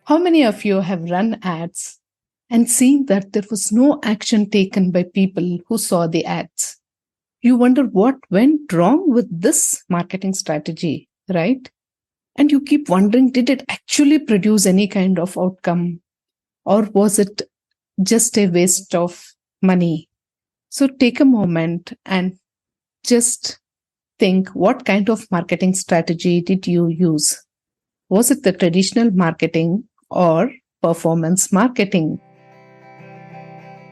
How many of you have run ads and seen that there was no action taken by people who saw the ads? You wonder what went wrong with this marketing strategy, right? And you keep wondering, did it actually produce any kind of outcome, or was it just a waste of money? So take a moment and just think, what kind of marketing strategy did you use? Was it the traditional marketing or performance marketing?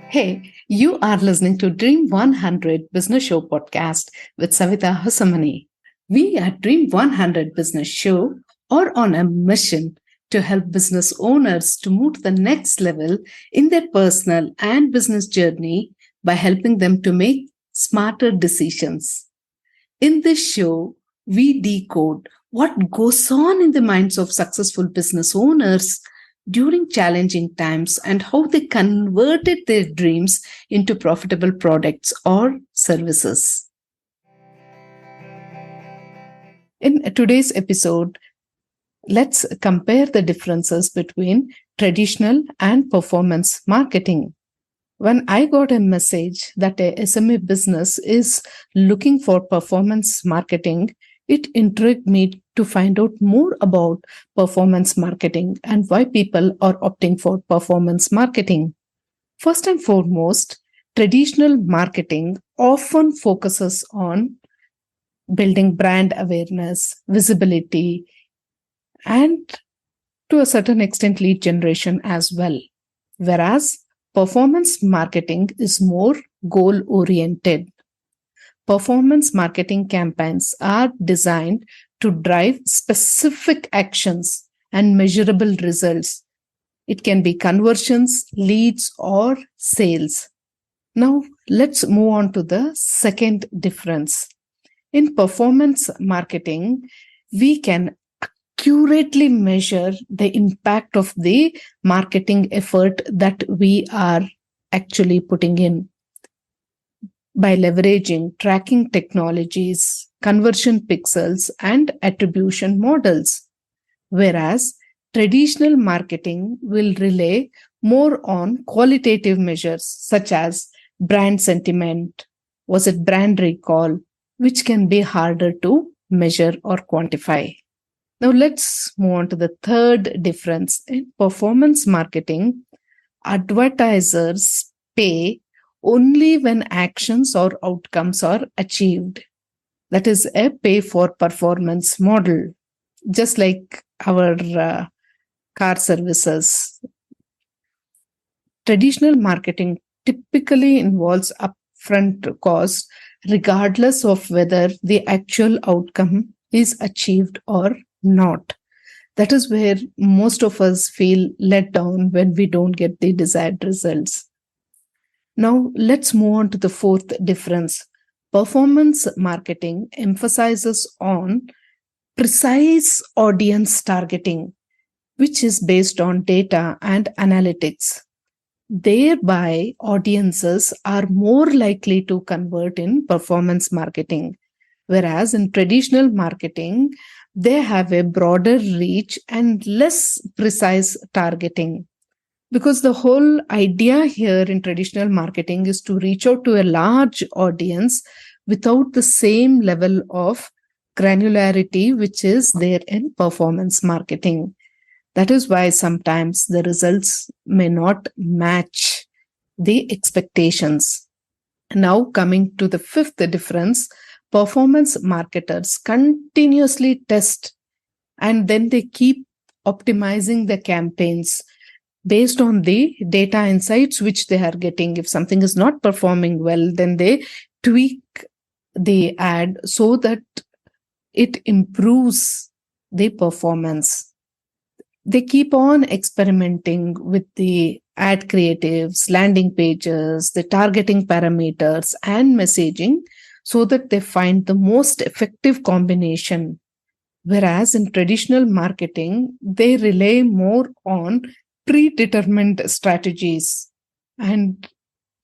Hey, you are listening to Dream 100 Business Show podcast with Savitha Hosamane. We at Dream 100 Business Show are on a mission to help business owners to move to the next level in their personal and business journey by helping them to make smarter decisions. In this show, we decode what goes on in the minds of successful business owners during challenging times and how they converted their dreams into profitable products or services. In today's episode, let's compare the differences between traditional and performance marketing. When I got a message that a SME business is looking for performance marketing, it intrigued me to find out more about performance marketing and why people are opting for performance marketing. First and foremost, traditional marketing often focuses on building brand awareness, visibility, and to a certain extent, lead generation as well. Whereas performance marketing is more goal oriented. Performance marketing campaigns are designed to drive specific actions and measurable results. It can be conversions, leads, or sales. Now, let's move on to the second difference. In performance marketing, we can accurately measure the impact of the marketing effort that we are actually putting in by leveraging tracking technologies, conversion pixels, and attribution models. Whereas traditional marketing will rely more on qualitative measures such as brand sentiment, was it brand recall, which can be harder to measure or quantify. Now let's move on to the third difference. In performance marketing, advertisers pay only when actions or outcomes are achieved. That is a pay for performance model, just like our car services. Traditional marketing typically involves upfront cost, regardless of whether the actual outcome is achieved or not. That is where most of us feel let down when we don't get the desired results. Now, let's move on to the fourth difference. Performance marketing emphasizes on precise audience targeting, which is based on data and analytics. Thereby, audiences are more likely to convert in performance marketing, whereas in traditional marketing, they have a broader reach and less precise targeting. Because the whole idea here in traditional marketing is to reach out to a large audience without the same level of granularity which is there in performance marketing. That is why sometimes the results may not match the expectations. Now, coming to the fifth difference, performance marketers continuously test and then they keep optimizing the campaigns based on the data insights which they are getting. If something is not performing well, then they tweak the ad so that it improves the performance. They keep on experimenting with the ad creatives, landing pages, the targeting parameters, and messaging so that they find the most effective combination. Whereas in traditional marketing, they rely more on predetermined strategies and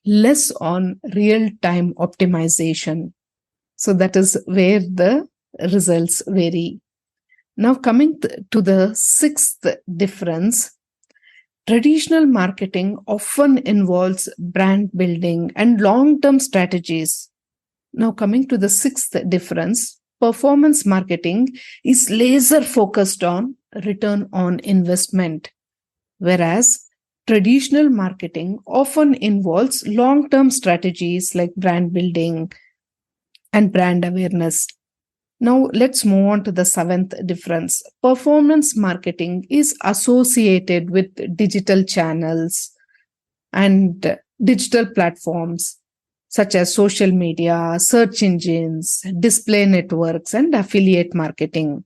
less on real-time optimization. So that is where the results vary. Now, coming to the sixth difference, Traditional marketing often involves brand building and long term strategies. Now, coming to the sixth difference, performance marketing is laser focused on return on investment, whereas traditional marketing often involves long term strategies like brand building and brand awareness. Now, let's move on to the seventh difference. Performance marketing is associated with digital channels and digital platforms such as social media, search engines, display networks, and affiliate marketing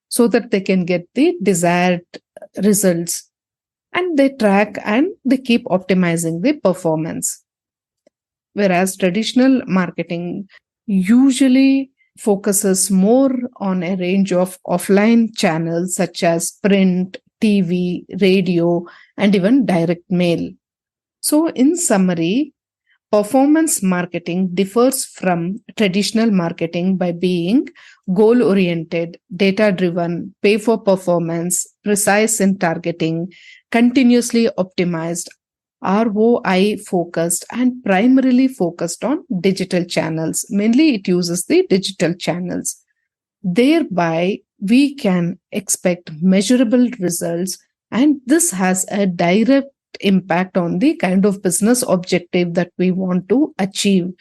so that they can get the desired results, and they track and they keep optimizing the performance. Whereas traditional marketing usually focuses more on a range of offline channels such as print, TV, radio, and even direct mail. So, in summary, performance marketing differs from traditional marketing by being goal oriented, data driven, pay for performance, precise in targeting, continuously optimized, ROI focused, and primarily focused on digital channels. Mainly, it uses the digital channels. Thereby, we can expect measurable results, and this has a direct impact on the kind of business objective that we want to achieve.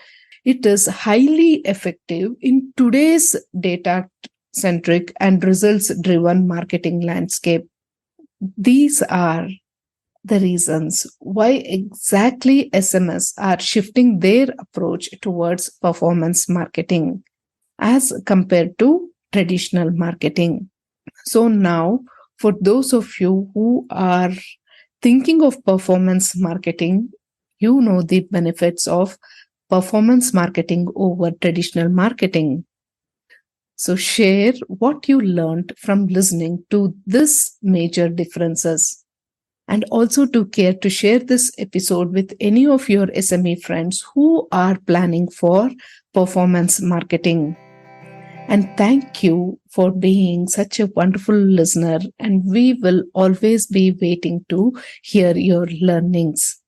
It is highly effective in today's data centric and results driven marketing landscape. These are the reasons why exactly SMS are shifting their approach towards performance marketing as compared to traditional marketing. So, now for those of you who are thinking of performance marketing, you know the benefits of performance marketing over traditional marketing. So, share what you learned from listening to this major differences. And also to care to share this episode with any of your SME friends who are planning for performance marketing. And thank you for being such a wonderful listener. And we will always be waiting to hear your learnings.